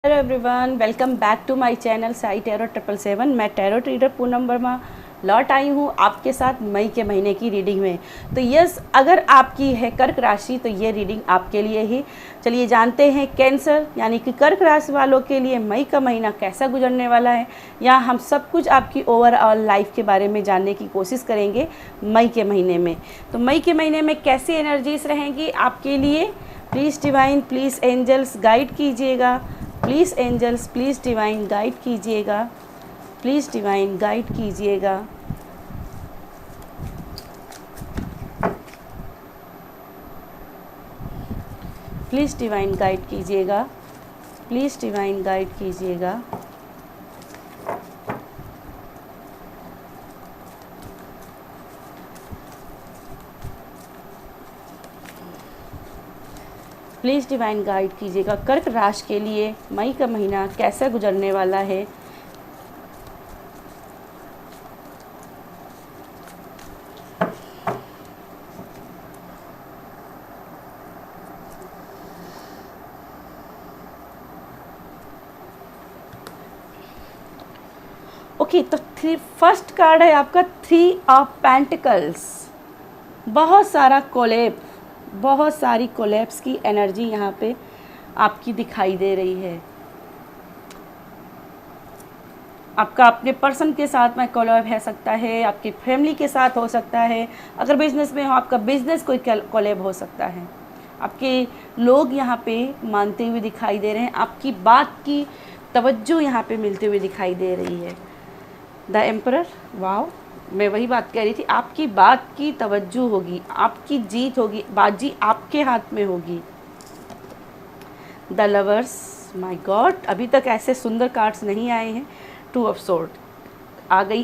Hello everyone, welcome back to my channel Sai tarot 777। मैं tarot reader Poonam Verma लौट आई हूँ आपके साथ मई के महीने की रीडिंग में। तो यस, अगर आपकी है कर्क राशि तो ये रीडिंग आपके लिए ही। चलिए जानते हैं कैंसर यानी कि कर्क राशि वालों के लिए मई का महीना कैसा गुजरने वाला है। यहाँ हम सब कुछ आपकी ओवरऑल लाइफ के बारे में जानने की कोशिश करेंगे मई के महीने में। तो मई के महीने में कैसी एनर्जीज रहेंगी आपके लिए। Please divine, please angels guide कीजिएगा। Please angels, please divine guide कीजिएगा। प्लीज़ डिवाइन गाइड कीजिएगा। प्लीज़ डिवाइन गाइड कीजिएगा। प्लीज़ डिवाइन गाइड कीजिएगा। प्लीज़ डिवाइन गाइड कीजिएगा। कर्क राशि के लिए मई का महीना कैसा गुजरने वाला है। ओके, तो फर्स्ट कार्ड है आपका 3 ऑफ पेंटिकल्स। बहुत सारा कोलैप, बहुत सारी कोलैप्स की एनर्जी यहाँ पे आपकी दिखाई दे रही है। आपका अपने पर्सन के साथ में कोलैब है सकता है, आपकी फैमिली के साथ हो सकता है। अगर बिजनेस में हो, आपका बिजनेस कोई कोलैब हो सकता है। आपके लोग यहाँ पे मानते हुए दिखाई दे रहे हैं, आपकी बात की तवज्जो यहाँ पे मिलते हुए दिखाई दे रही है। द एम्परर, वाओ, मैं वही बात कह रही थी, आपकी बात की तवज्जो होगी, आपकी जीत होगी, बाजी आपके हाथ में होगी। द लवर्स, माय गॉड, अभी तक ऐसे सुंदर कार्ड्स नहीं आए हैं। 2 ऑफ सोर्ड आ गई,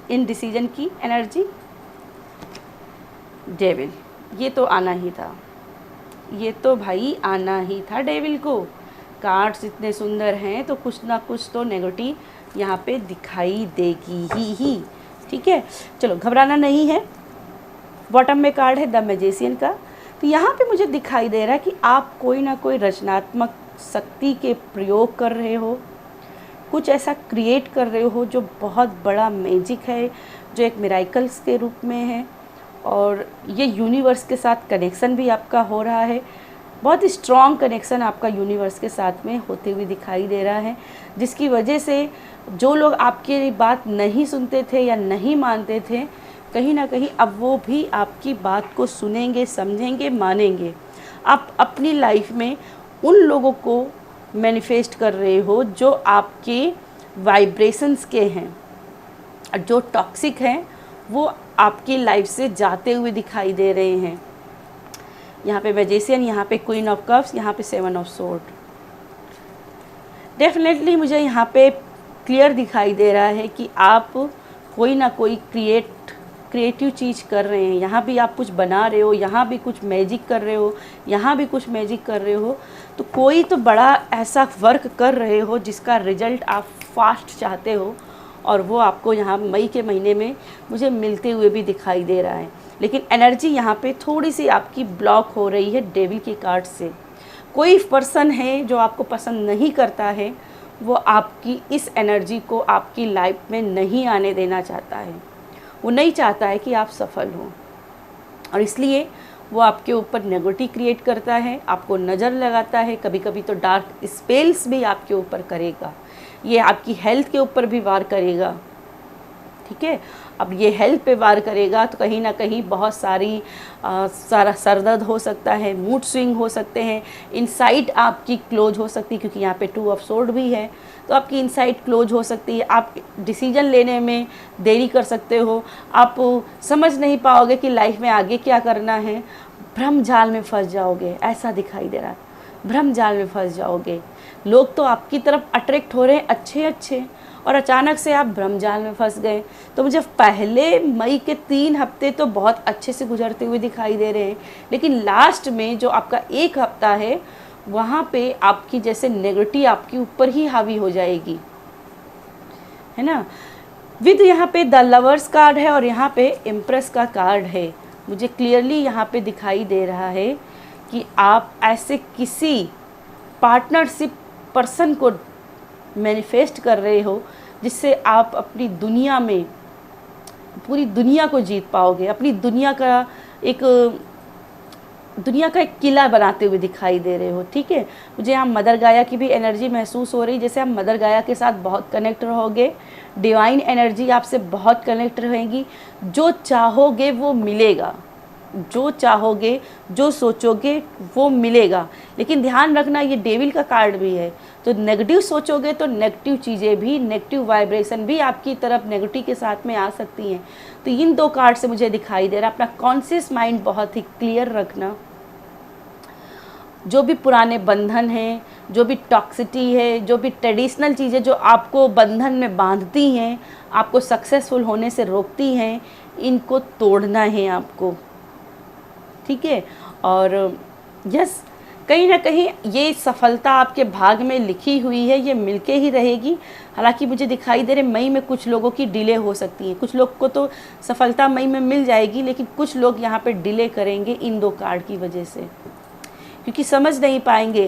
इन डिसीजन की एनर्जी। डेविल, ये तो आना ही था, ये तो भाई आना ही था डेविल को। कार्ड्स इतने सुंदर हैं तो कुछ ना कुछ तो नेगेटिव यहाँ पे दिखाई देगी ही। ठीक है, चलो घबराना नहीं है। बॉटम में कार्ड है द मैजिशियन का। तो यहाँ पे मुझे दिखाई दे रहा है कि आप कोई ना कोई रचनात्मक शक्ति के प्रयोग कर रहे हो, कुछ ऐसा क्रिएट कर रहे हो जो बहुत बड़ा मैजिक है, जो एक मिराइकल्स के रूप में है। और ये यूनिवर्स के साथ कनेक्शन भी आपका हो रहा है, बहुत ही स्ट्रॉन्ग कनेक्शन आपका यूनिवर्स के साथ में होते हुए दिखाई दे रहा है, जिसकी वजह से जो लोग आपकी बात नहीं सुनते थे या नहीं मानते थे, कहीं ना कहीं अब वो भी आपकी बात को सुनेंगे, समझेंगे, मानेंगे। आप अपनी लाइफ में उन लोगों को मैनिफेस्ट कर रहे हो जो आपके वाइब्रेशंस के हैं, जो टॉक्सिक हैं वो आपकी लाइफ से जाते हुए दिखाई दे रहे हैं। यहाँ पे मैजिशियन, यहाँ पे क्वीन ऑफ कप्स, यहाँ पे 7 ऑफ सोर्ड। डेफिनेटली मुझे यहाँ पे क्लियर दिखाई दे रहा है कि आप कोई ना कोई क्रिएटिव चीज़ कर रहे हैं। यहाँ भी आप कुछ बना रहे हो, यहाँ भी कुछ मैजिक कर रहे हो, यहाँ भी कुछ मैजिक कर रहे हो। तो कोई तो बड़ा ऐसा वर्क कर रहे हो जिसका रिजल्ट आप फास्ट चाहते हो, और वो आपको यहाँ मई के महीने में मुझे मिलते हुए भी दिखाई दे रहा है। लेकिन एनर्जी यहाँ पे थोड़ी सी आपकी ब्लॉक हो रही है डेविल की कार्ड से। कोई पर्सन है जो आपको पसंद नहीं करता है, वो आपकी इस एनर्जी को आपकी लाइफ में नहीं आने देना चाहता है। वो नहीं चाहता है कि आप सफल हो, और इसलिए वो आपके ऊपर नेगेटिव क्रिएट करता है, आपको नज़र लगाता है, कभी कभी तो डार्क स्पेल्स भी आपके ऊपर करेगा। ये आपकी हेल्थ के ऊपर भी वार करेगा। ठीक है, अब ये हेल्थ पे वार करेगा तो कहीं ना कहीं बहुत सारा सरदर्द हो सकता है, मूड स्विंग हो सकते हैं, इनसाइट आपकी क्लोज हो सकती है, क्योंकि यहाँ पे 2 ऑफ सोर्ड भी है। तो आपकी इनसाइट क्लोज हो सकती है, आप डिसीजन लेने में देरी कर सकते हो, आप समझ नहीं पाओगे कि लाइफ में आगे क्या करना है, भ्रम जाल में फंस जाओगे, ऐसा दिखाई दे रहा है। भ्रम जाल में फंस जाओगे। लोग तो आपकी तरफ अट्रैक्ट हो रहे हैं अच्छे अच्छे, और अचानक से आप भ्रमजाल में फंस गए। तो मुझे पहले मई के 3 हफ्ते तो बहुत अच्छे से गुजरते हुए दिखाई दे रहे हैं, लेकिन लास्ट में जो आपका 1 हफ्ता है वहाँ पे आपकी जैसे नेगेटिव आपके ऊपर ही हावी हो जाएगी, है ना। विद यहाँ पे द लवर्स कार्ड है और यहाँ पे एम्प्रेस का कार्ड है। मुझे क्लियरली यहाँ पे दिखाई दे रहा है कि आप ऐसे किसी पार्टनरशिप पर्सन को मैनिफेस्ट कर रहे हो जिससे आप अपनी दुनिया में पूरी दुनिया को जीत पाओगे, अपनी दुनिया का एक किला बनाते हुए दिखाई दे रहे हो। ठीक है, मुझे यहाँ मदर गाया की भी एनर्जी महसूस हो रही, जैसे आप मदर गाया के साथ बहुत कनेक्ट रहोगे, डिवाइन एनर्जी आपसे बहुत कनेक्ट रहेगी। जो चाहोगे वो मिलेगा, जो चाहोगे, जो सोचोगे वो मिलेगा। लेकिन ध्यान रखना ये डेविल का कार्ड भी है, तो नेगेटिव सोचोगे तो नेगेटिव चीज़ें भी, नेगेटिव वाइब्रेशन भी आपकी तरफ नेगेटिव के साथ में आ सकती हैं। तो इन दो कार्ड से मुझे दिखाई दे रहा है अपना कॉन्शियस माइंड बहुत ही क्लियर रखना। जो भी पुराने बंधन हैं, जो भी टॉक्सिटी है, जो भी ट्रेडिशनल चीज़ें जो आपको बंधन में बांधती हैं, आपको सक्सेसफुल होने से रोकती हैं, इनको तोड़ना है आपको। ठीक है, और यस, कहीं ना कहीं ये सफलता आपके भाग में लिखी हुई है, ये मिलके ही रहेगी। हालांकि मुझे दिखाई दे रहे मई में कुछ लोगों की डिले हो सकती है, कुछ लोग को तो सफलता मई में मिल जाएगी, लेकिन कुछ लोग यहाँ पे डिले करेंगे इन दो कार्ड की वजह से, क्योंकि समझ नहीं पाएंगे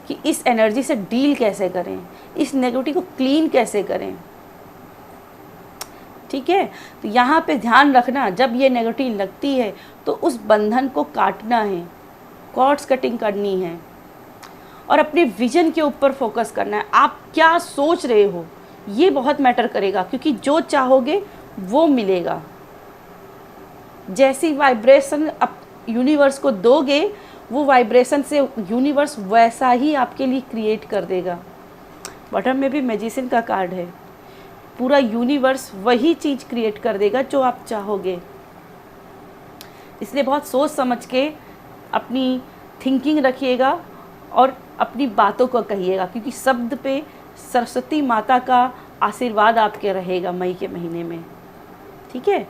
कि इस एनर्जी से डील कैसे करें, इस नेगेटिविटी को क्लीन कैसे करें। ठीक है, तो यहाँ पे ध्यान रखना, जब ये नेगेटिव लगती है तो उस बंधन को काटना है, कॉर्ड्स कटिंग करनी है और अपने विजन के ऊपर फोकस करना है। आप क्या सोच रहे हो ये बहुत मैटर करेगा, क्योंकि जो चाहोगे वो मिलेगा। जैसी वाइब्रेशन आप यूनिवर्स को दोगे, वो वाइब्रेशन से यूनिवर्स वैसा ही आपके लिए क्रिएट कर देगा। बॉटम में भी मैजिशियन का कार्ड है, पूरा यूनिवर्स वही चीज़ क्रिएट कर देगा जो आप चाहोगे। इसलिए बहुत सोच समझ के अपनी थिंकिंग रखिएगा और अपनी बातों को कहिएगा, क्योंकि शब्द पे सरस्वती माता का आशीर्वाद आपके रहेगा मई के महीने में। ठीक है,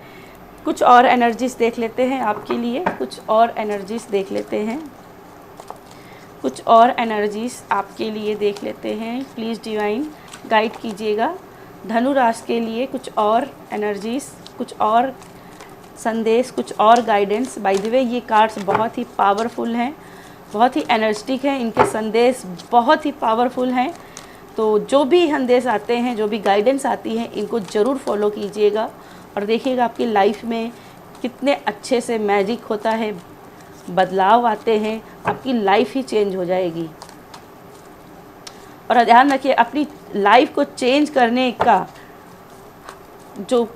कुछ और एनर्जीज देख लेते हैं आपके लिए, कुछ और एनर्जीज देख लेते हैं, कुछ और एनर्जीज आपके लिए देख लेते हैं। प्लीज़ डिवाइन गाइड कीजिएगा धनु राशि के लिए कुछ और एनर्जीज, कुछ और संदेश, कुछ और गाइडेंस। बाय द वे ये कार्ड्स बहुत ही पावरफुल हैं, बहुत ही एनर्जेटिक हैं, इनके संदेश बहुत ही पावरफुल हैं। तो जो भी संदेश आते हैं, जो भी गाइडेंस आती है, इनको ज़रूर फॉलो कीजिएगा और देखिएगा आपकी लाइफ में कितने अच्छे से मैजिक होता है, बदलाव आते हैं, आपकी लाइफ ही चेंज हो जाएगी। और ध्यान रखिए, अपनी लाइफ को चेंज करने का जो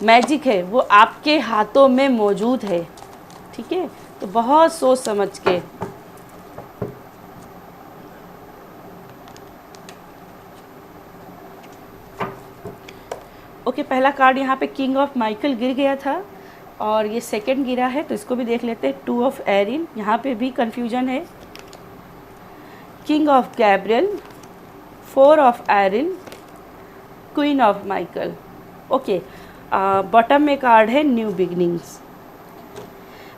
मैजिक है वो आपके हाथों में मौजूद है। ठीक है, तो बहुत सोच समझ के ओके, पहला कार्ड यहाँ पे किंग ऑफ माइकल गिर गया था और ये सेकंड गिरा है, तो इसको भी देख लेते हैं। 2 ऑफ एरिन, यहाँ पे भी कंफ्यूजन है। King of Gabriel, 4 of Erin, queen of Michael. Okay, bottom में कार्ड है न्यू बिगनिंग्स।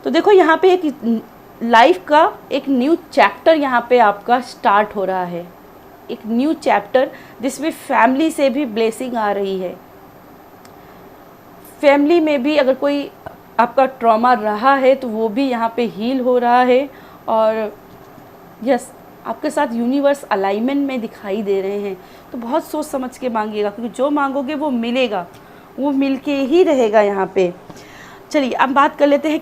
तो देखो यहाँ पे एक लाइफ का एक न्यू चैप्टर यहाँ पे आपका स्टार्ट हो रहा है, एक न्यू चैप्टर जिसमें फैमिली से भी ब्लेसिंग आ रही है। फैमिली में भी अगर कोई आपका ट्रॉमा रहा है तो वो भी यहाँ पे हील हो रहा है। और यस, आपके साथ यूनिवर्स अलाइनमेंट में दिखाई दे रहे हैं। तो बहुत सोच समझ के मांगिएगा, क्योंकि जो मांगोगे वो मिलेगा, वो मिलके ही रहेगा यहाँ पे। चलिए अब बात कर लेते हैं।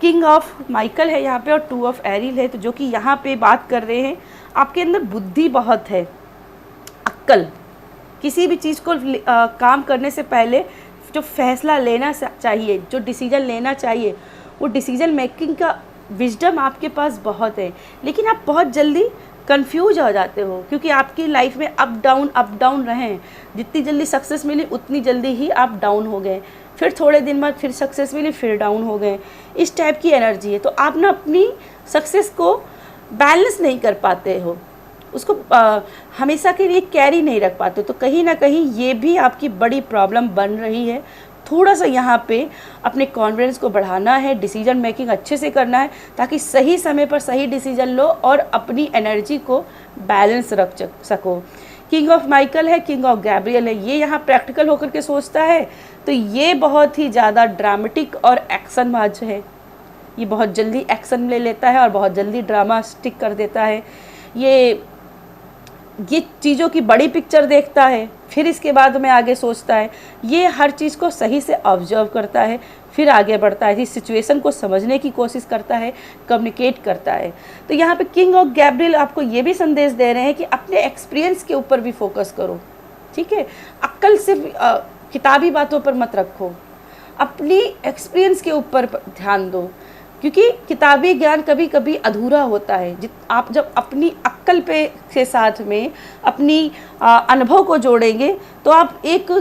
किंग ऑफ माइकल है यहाँ पे और 2 ऑफ एरिल है, तो जो कि यहाँ पे बात कर रहे हैं आपके अंदर बुद्धि बहुत है, अक्ल। किसी भी चीज़ को काम करने से पहले जो फैसला लेना चाहिए, जो डिसीजन लेना चाहिए, वो डिसीजन मेकिंग का विजडम आपके पास बहुत है। लेकिन आप बहुत जल्दी कंफ्यूज हो जाते हो, क्योंकि आपकी लाइफ में अप डाउन रहे हैं। जितनी जल्दी सक्सेस मिली उतनी जल्दी ही आप डाउन हो गए, फिर थोड़े दिन बाद फिर सक्सेस मिली, फिर डाउन हो गए। इस टाइप की एनर्जी है। तो आप ना अपनी सक्सेस को बैलेंस नहीं कर पाते हो, उसको हमेशा के लिए कैरी नहीं रख पाते। तो कहीं ना कहीं ये भी आपकी बड़ी प्रॉब्लम बन रही है। थोड़ा सा यहाँ पे अपने कॉन्फिडेंस को बढ़ाना है, डिसीजन मेकिंग अच्छे से करना है, ताकि सही समय पर सही डिसीजन लो और अपनी एनर्जी को बैलेंस रख सको। किंग ऑफ माइकल है, किंग ऑफ गैब्रियल है, ये यहाँ प्रैक्टिकल होकर के सोचता है, तो ये बहुत ही ज़्यादा ड्रामेटिक और एक्शन बाज है। ये बहुत जल्दी एक्शन ले लेता है और बहुत जल्दी ड्रामा स्टिक कर देता है। ये ये चीज़ों की बड़ी पिक्चर देखता है, फिर इसके बाद में आगे सोचता है, ये हर चीज़ को सही से ऑब्जर्व करता है, फिर आगे बढ़ता है, इस सिचुएशन को समझने की कोशिश करता है, कम्युनिकेट करता है। तो यहाँ पे किंग ऑफ गैब्रियल आपको ये भी संदेश दे रहे हैं कि अपने एक्सपीरियंस के ऊपर भी फोकस करो, ठीक है। अक्ल सिर्फ किताबी बातों पर मत रखो, अपनी एक्सपीरियंस के ऊपर ध्यान दो, क्योंकि किताबी ज्ञान कभी कभी अधूरा होता है। आप जब अपनी अक्ल पे के साथ में अपनी अनुभव को जोड़ेंगे तो आप एक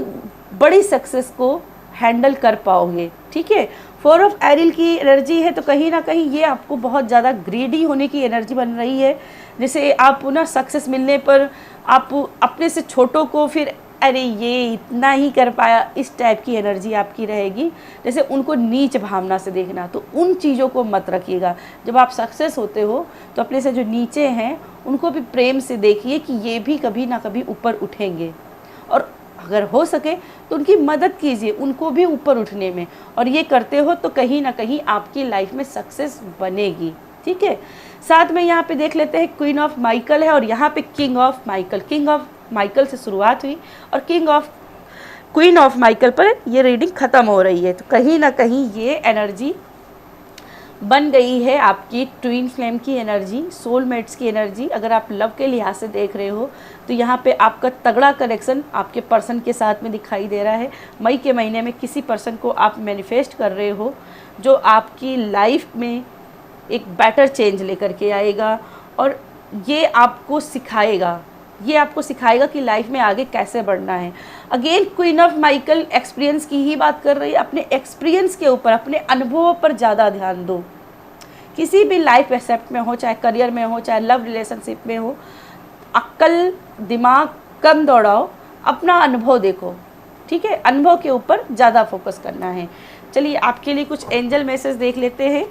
बड़ी सक्सेस को हैंडल कर पाओगे, ठीक है। 4 ऑफ एरिल की एनर्जी है, तो कहीं ना कहीं ये आपको बहुत ज़्यादा ग्रीडी होने की एनर्जी बन रही है। जैसे आप ना सक्सेस मिलने पर आप अपने से छोटों को फिर अरे ये इतना ही कर पाया, इस टाइप की एनर्जी आपकी रहेगी, जैसे उनको नीच भावना से देखना। तो उन चीज़ों को मत रखिएगा। जब आप सक्सेस होते हो तो अपने से जो नीचे हैं उनको भी प्रेम से देखिए कि ये भी कभी ना कभी ऊपर उठेंगे, और अगर हो सके तो उनकी मदद कीजिए उनको भी ऊपर उठने में, और ये करते हो तो कहीं ना कहीं आपकी लाइफ में सक्सेस बनेगी, ठीक है। साथ में यहाँ पे देख लेते हैं क्वीन ऑफ माइकल है और यहाँ पे king of Michael. King of Michael से शुरुआत हुई और क्वीन ऑफ माइकल पर ये रीडिंग ख़त्म हो रही है। तो कहीं ना कहीं ये एनर्जी बन गई है आपकी ट्विन फ्लेम की एनर्जी, सोलमेट्स की एनर्जी। अगर आप लव के लिहाज से देख रहे हो तो यहाँ पे आपका तगड़ा कनेक्शन आपके पर्सन के साथ में दिखाई दे रहा है। मई के महीने में किसी पर्सन को आप मैनिफेस्ट कर रहे हो जो आपकी लाइफ में एक बेटर चेंज लेकर के आएगा, और ये आपको सिखाएगा कि लाइफ में आगे कैसे बढ़ना है। Again queen of Michael experience की ही बात कर रही है। अपने एक्सपीरियंस के ऊपर, अपने अनुभवों पर ज़्यादा ध्यान दो। किसी भी लाइफ एस्पेक्ट में हो, चाहे करियर में हो, चाहे लव रिलेशनशिप में हो, अक्ल दिमाग कम दौड़ाओ, अपना अनुभव देखो, ठीक है। अनुभव के ऊपर ज़्यादा फोकस करना है। चलिए आपके लिए कुछ एंजल मैसेज देख लेते हैं।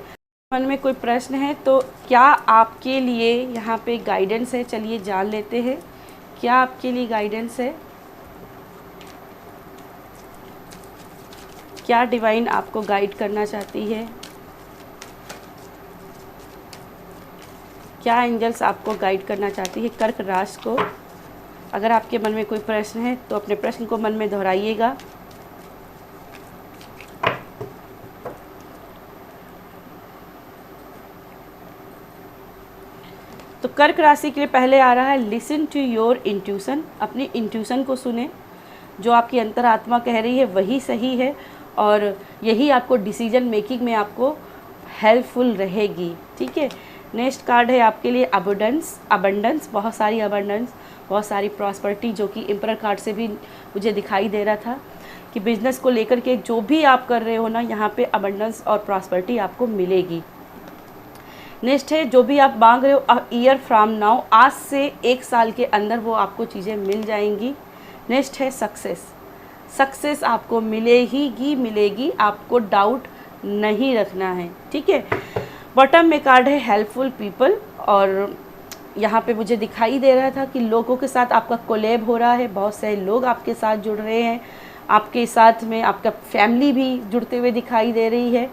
मन में कोई प्रश्न है तो क्या आपके लिए यहाँ पे गाइडेंस है, चलिए जान लेते हैं क्या आपके लिए गाइडेंस है, क्या डिवाइन आपको गाइड करना चाहती है, क्या एंजल्स आपको गाइड करना चाहती है कर्क राशि को। अगर आपके मन में कोई प्रश्न है तो अपने प्रश्न को मन में दोहराइएगा। तो कर्क राशि के लिए पहले आ रहा है लिसन टू योर इंट्यूशन। अपनी इंट्यूशन को सुने, जो आपकी अंतरात्मा कह रही है वही सही है, और यही आपको डिसीजन मेकिंग में आपको हेल्पफुल रहेगी, ठीक है। नेक्स्ट कार्ड है आपके लिए अबंडेंस, बहुत सारी अबंडेंस, बहुत सारी प्रॉस्पेरिटी, जो कि एम्परर कार्ड से भी मुझे दिखाई दे रहा था कि बिजनेस को लेकर के जो भी आप कर रहे हो ना, यहाँ पे अबंडेंस और प्रॉस्पेरिटी आपको मिलेगी। नेक्स्ट है जो भी आप मांग रहे हो अ ईयर फ्रॉम नाउ, आज से 1 साल के अंदर वो आपको चीज़ें मिल जाएंगी। नेक्स्ट है सक्सेस आपको मिलेगी, आपको डाउट नहीं रखना है, ठीक है। बॉटम में कार्ड है हेल्पफुल पीपल, और यहाँ पे मुझे दिखाई दे रहा था कि लोगों के साथ आपका कोलैब हो रहा है, बहुत सारे लोग आपके साथ जुड़ रहे हैं, आपके साथ में आपका फैमिली भी जुड़ते हुए दिखाई दे रही है।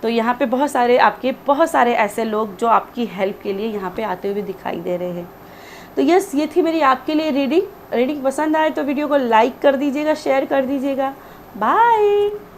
तो यहाँ पे बहुत सारे ऐसे लोग जो आपकी हेल्प के लिए यहाँ पे आते हुए दिखाई दे रहे हैं। तो यस, ये थी मेरी आपके लिए रीडिंग पसंद आए तो वीडियो को लाइक कर दीजिएगा, शेयर कर दीजिएगा। बाय।